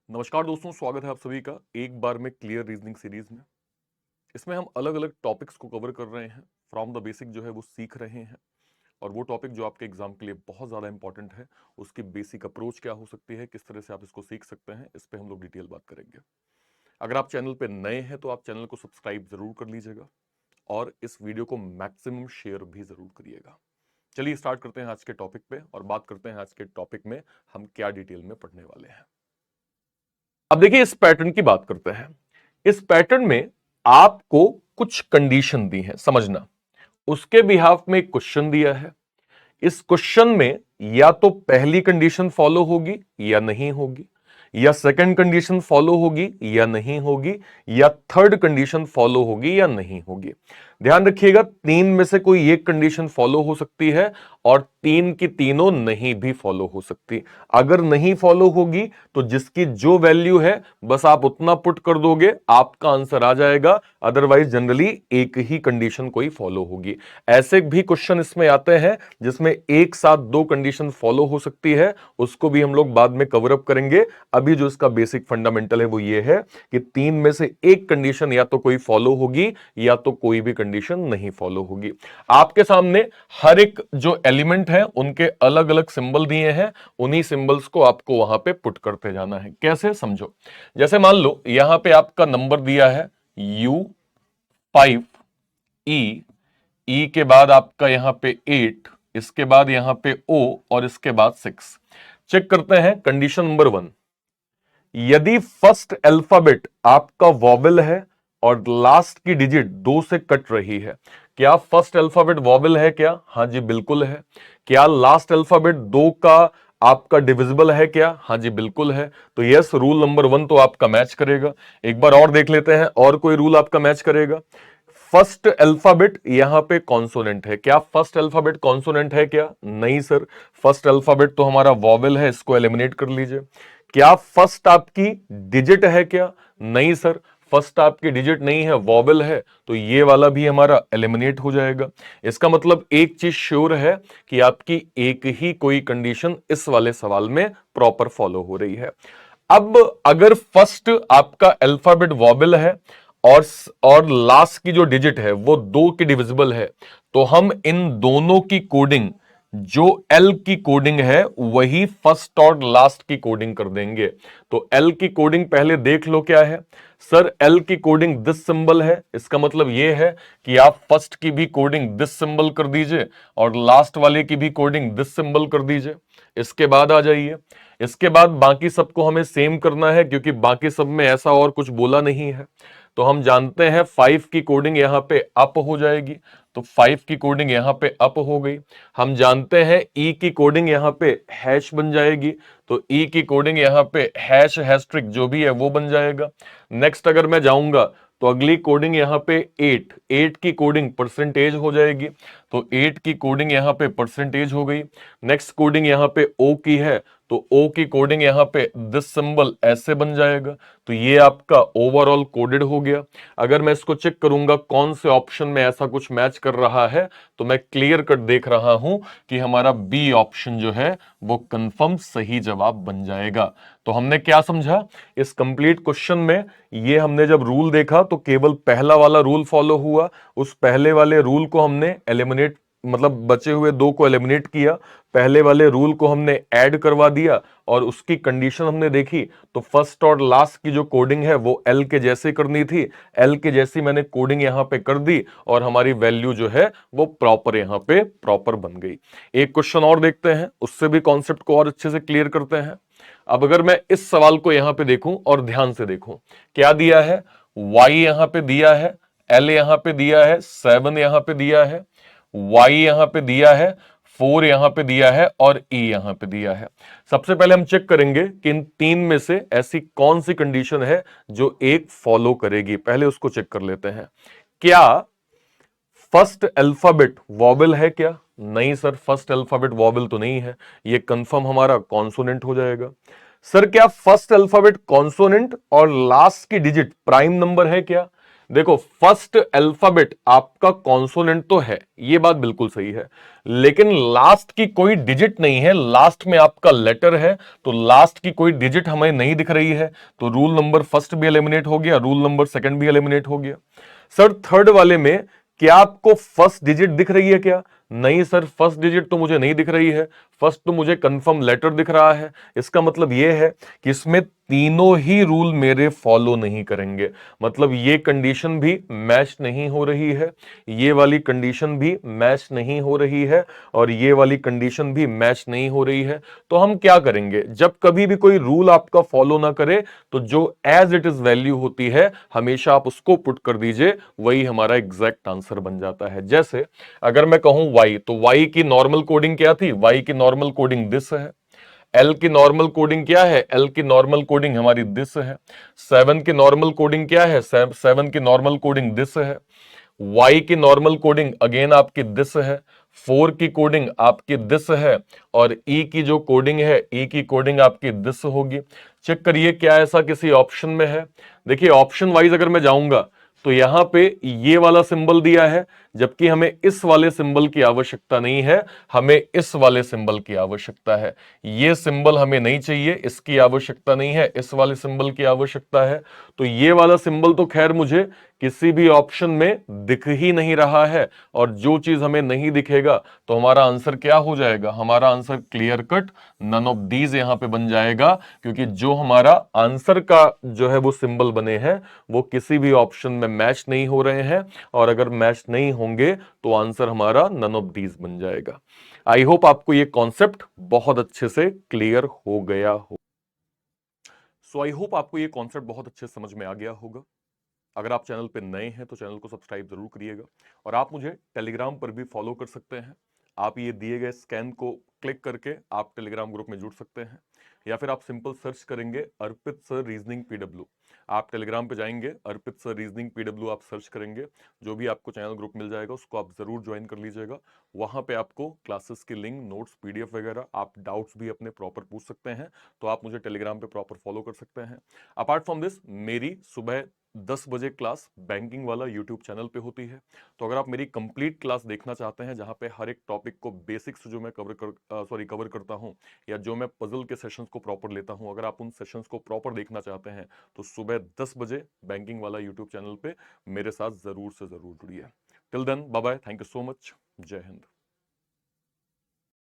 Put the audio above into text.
नमस्कार दोस्तों, स्वागत है आप सभी का एक बार में क्लियर रीजनिंग सीरीज में। इसमें हम अलग अलग टॉपिक्स को कवर कर रहे हैं। फ्रॉम द बेसिक जो है वो सीख रहे हैं और वो टॉपिक जो आपके एग्जाम के लिए बहुत ज्यादा इंपॉर्टेंट है, उसकी बेसिक अप्रोच क्या हो सकती है, किस तरह से आप इसको सीख सकते हैं, इस पे हम लोग डिटेल बात करेंगे। अगर आप चैनल पे नए हैं तो आप चैनल को सब्सक्राइब जरूर कर लीजिएगा और इस वीडियो को मैक्सिमम शेयर भी जरूर करिएगा। चलिए स्टार्ट करते हैं आज के टॉपिक पे और बात करते हैं आज के टॉपिक में हम क्या डिटेल में पढ़ने वाले हैं। अब देखिए, इस पैटर्न की बात करते हैं। इस पैटर्न में आपको कुछ कंडीशन दी है, समझना। उसके बिहाफ में एक क्वेश्चन दिया है। इस क्वेश्चन में या तो पहली कंडीशन फॉलो होगी या नहीं होगी, या सेकंड कंडीशन फॉलो होगी या नहीं होगी, या थर्ड कंडीशन फॉलो होगी या नहीं होगी। ध्यान रखिएगा, तीन में से कोई एक कंडीशन फॉलो हो सकती है और तीन की तीनों नहीं भी फॉलो हो सकती। अगर नहीं फॉलो होगी तो जिसकी जो वैल्यू है बस आप उतना पुट कर दोगे, आपका आंसर आ जाएगा। अदरवाइज जनरली एक ही कंडीशन कोई फॉलो होगी। ऐसे भी क्वेश्चन इसमें आते हैं जिसमें एक साथ दो कंडीशन फॉलो हो सकती है, उसको भी हम लोग बाद में कवर अप करेंगे। अभी जो इसका बेसिक फंडामेंटल है वो ये है कि तीन में से एक कंडीशन या तो कोई फॉलो होगी या तो कोई भी कंडीशन नहीं फॉलो होगी। आपके सामने हर एक जो एलिमेंट है उनके अलग अलग सिंबल दिए हैं, उन्हीं सिंबल्स को आपको वहां पे पुट करते जाना है। कैसे, समझो। जैसे मान लो यहां पे आपका नंबर दिया है U5, ई के बाद आपका यहां पे 8, इसके बाद यहां पे O और इसके बाद 6। चेक करते हैं कंडीशन नंबर 1। यदि फर्स्ट अल्फाबेट आपका वॉवेल है और लास्ट की डिजिट 2 से कट रही है, क्या फर्स्ट अल्फाबेट वॉवेल है क्या? हां जी बिल्कुल है। क्या लास्ट अल्फाबेट 2 का आपका डिविजिबल है क्या? हां जी बिल्कुल है। तो यस, रूल नंबर 1 तो आपका मैच करेगा। एक बार और देख लेते हैं, और कोई रूल आपका मैच करेगा। फर्स्ट अल्फाबेट यहां पे कॉन्सोनेंट है, क्या फर्स्ट अल्फाबेट कॉन्सोनेंट है क्या? नहीं सर, फर्स्ट अल्फाबेट तो हमारा वॉवेल है, इसको एलिमिनेट कर लीजिए। क्या फर्स्ट आपकी डिजिट है क्या? नहीं सर, फर्स्ट आपकी डिजिट नहीं है, वॉवेल है, तो ये वाला भी हमारा एलिमिनेट हो जाएगा। इसका मतलब एक चीज श्योर है कि आपकी एक ही कोई कंडीशन इस वाले सवाल में प्रॉपर फॉलो हो रही है। अब अगर फर्स्ट आपका अल्फाबेट वॉवेल है और लास्ट की जो डिजिट है वो 2 की डिविजिबल है, तो हम इन दोनों की कोडिंग, जो एल की कोडिंग है वही फर्स्ट और लास्ट की कोडिंग कर देंगे। तो एल की कोडिंग पहले देख लो क्या है। सर एल की कोडिंग दिस सिंबल है, इसका मतलब यह है कि आप फर्स्ट की भी कोडिंग दिस सिंबल कर दीजिए और लास्ट वाले की भी कोडिंग दिस सिंबल कर दीजिए। इसके बाद आ जाइए, इसके बाद बाकी सबको हमें सेम करना है क्योंकि बाकी सब में ऐसा और कुछ बोला नहीं है। तो हम जानते हैं 5 की कोडिंग यहां पे अप हो जाएगी, तो 5 की कोडिंग यहां पे अप हो गई। हम जानते हैं ई की कोडिंग यहां पे हैश बन जाएगी, तो ई की कोडिंग यहां पे हैश हैस्ट्रिक जो भी है वो बन जाएगा। नेक्स्ट अगर मैं जाऊंगा तो अगली कोडिंग यहां पे 8 की कोडिंग परसेंटेज हो जाएगी, तो 8 की कोडिंग यहां पे परसेंटेज हो गई। नेक्स्ट कोडिंग यहां पे ओ की है, तो ओ की कोडिंग यहां पे दिस सिंबल ऐसे बन जाएगा। तो ये आपका ओवरऑल कोडेड हो गया। अगर मैं इसको चेक करूंगा कौन से ऑप्शन में ऐसा कुछ मैच कर रहा है, तो मैं क्लियर कट देख रहा हूं कि हमारा बी ऑप्शन जो है वो कंफर्म सही जवाब बन जाएगा। तो हमने क्या समझा इस कंप्लीट क्वेश्चन में? ये हमने जब रूल देखा तो केवल पहला वाला रूल फॉलो हुआ। उस पहले वाले रूल को हमने एलिमिनेट, मतलब बचे हुए दो को एलिमिनेट किया। पहले वाले रूल को हमने ऐड करवा दिया और उसकी कंडीशन हमने देखी, तो फर्स्ट और लास्ट की जो कोडिंग है वो एल के जैसे करनी थी। एल के जैसी मैंने कोडिंग यहां पे कर दी और हमारी वैल्यू जो है वो प्रॉपर यहां पे प्रॉपर बन गई। एक क्वेश्चन और देखते हैं, उससे भी कॉन्सेप्ट को और अच्छे से क्लियर करते हैं। अब अगर मैं इस सवाल को यहां पे देखूं और ध्यान से देखूं, क्या दिया है? y यहां पे दिया है, l यहां पे दिया है, 7 यहां पे दिया है, y यहां पे दिया है, 4 यहां पे दिया है और e यहां पे दिया है। सबसे पहले हम चेक करेंगे कि इन तीन में से ऐसी कौन सी कंडीशन है जो एक फॉलो करेगी। पहले उसको चेक कर लेते हैं। क्या फर्स्ट अल्फाबेट वॉवेल है क्या? नहीं सर, फर्स्ट अल्फाबेट वॉवेल तो नहीं है, ये कंफर्म हमारा कॉन्सोनेंट हो जाएगा। सर क्या फर्स्ट अल्फाबेट कॉन्सोनेंट और लास्ट की डिजिट प्राइम नंबर है क्या? देखो फर्स्ट अल्फाबेट आपका कॉन्सोनेंट तो है, ये बात बिल्कुल सही है, लेकिन लास्ट की कोई डिजिट नहीं है, लास्ट में आपका लेटर है, तो लास्ट की कोई डिजिट हमें नहीं दिख रही है, तो रूल नंबर फर्स्ट भी एलिमिनेट हो गया, रूल नंबर सेकंड भी एलिमिनेट हो गया। सर थर्ड वाले में क्या आपको फर्स्ट डिजिट दिख रही है क्या? नहीं सर, फर्स्ट डिजिट तो मुझे नहीं दिख रही है, फर्स्ट तो मुझे कंफर्म लेटर दिख रहा है। इसका मतलब यह है कि इसमें तीनों ही रूल मेरे फॉलो नहीं करेंगे, मतलब ये कंडीशन भी मैच नहीं हो रही है, ये वाली कंडीशन भी मैच नहीं हो रही है, और ये वाली कंडीशन भी मैच नहीं हो रही है। तो हम क्या करेंगे, जब कभी भी कोई रूल आपका फॉलो ना करे तो जो एज इट इज वैल्यू होती है हमेशा आप उसको पुट कर दीजिए, वही हमारा एग्जैक्ट आंसर बन जाता है। जैसे अगर मैं कहूं y, तो y की नॉर्मल कोडिंग क्या थी? y की नॉर्मल कोडिंग दिस है। एल की नॉर्मल कोडिंग क्या है? एल की नॉर्मल कोडिंग हमारी दिस है। 7 की नॉर्मल कोडिंग क्या है? 7 की नॉर्मल कोडिंग दिस है। वाई की नॉर्मल कोडिंग अगेन आपकी दिस है। 4 की कोडिंग आपकी दिस है, और ई की जो कोडिंग है, ई की कोडिंग आपकी दिस होगी। चेक करिए क्या ऐसा किसी ऑप्शन में है। देखिए ऑप्शन वाइज अगर मैं जाऊंगा तो यहां पे ये वाला सिंबल दिया है, जबकि हमें इस वाले सिंबल की आवश्यकता नहीं है, हमें इस वाले सिंबल की आवश्यकता है। ये सिंबल हमें नहीं चाहिए, इसकी आवश्यकता नहीं है, इस वाले सिंबल की आवश्यकता है। तो ये वाला सिंबल तो खैर मुझे किसी भी ऑप्शन में दिख ही नहीं रहा है, और जो चीज हमें नहीं दिखेगा तो हमारा आंसर क्या हो जाएगा? हमारा answer clear cut none of these यहां पे बन जाएगा, क्योंकि जो हमारा आंसर का जो है वो सिंबल बने हैं वो किसी भी ऑप्शन में मैच नहीं हो रहे हैं, और अगर मैच नहीं होंगे तो आंसर हमारा नन ऑफ दीज बन जाएगा। आई होप आपको ये कॉन्सेप्ट बहुत अच्छे से क्लियर हो गया हो। सो आई होप आपको ये कॉन्सेप्ट बहुत अच्छे समझ में आ गया होगा। अगर आप चैनल पे नए हैं तो चैनल को सब्सक्राइब जरूर करिएगा, और आप मुझे टेलीग्राम पर भी फॉलो कर सकते हैं। आप ये दिए गए स्कैन को क्लिक करके आप टेलीग्राम ग्रुप में जुड़ सकते हैं, या फिर आप सिंपल सर्च करेंगे अर्पित सर रीजनिंग पीडब्ल्यू। आप टेलीग्राम पे जाएंगे, अर्पित सर रीजनिंग पीडब्ल्यू आप सर्च करेंगे, जो भी आपको चैनल ग्रुप मिल जाएगा उसको आप जरूर ज्वाइन कर लीजिएगा। वहां पे आपको क्लासेस की लिंक, नोट्स, पीडीएफ वगैरह, आप डाउट्स भी अपने प्रॉपर पूछ सकते हैं, तो आप मुझे टेलीग्राम पे प्रॉपर फॉलो कर सकते हैं। अपार्ट फ्रॉम दिस मेरी सुबह 10 बजे क्लास बैंकिंग वाला यूट्यूब चैनल पे होती है, तो अगर आप मेरी कंप्लीट क्लास देखना चाहते हैं जहां पे हर एक टॉपिक को बेसिक्स जो मैं कवर करता हूं, या जो मैं पजल के सेशंस को प्रॉपर लेता हूं, अगर आप उन सेशंस को प्रॉपर देखना चाहते हैं तो सुबह 10 बजे बैंकिंग वाला यूट्यूब चैनल पे मेरे साथ जरूर से जरूर जुड़िए। Till then bye bye, thank you so much, जय हिंद।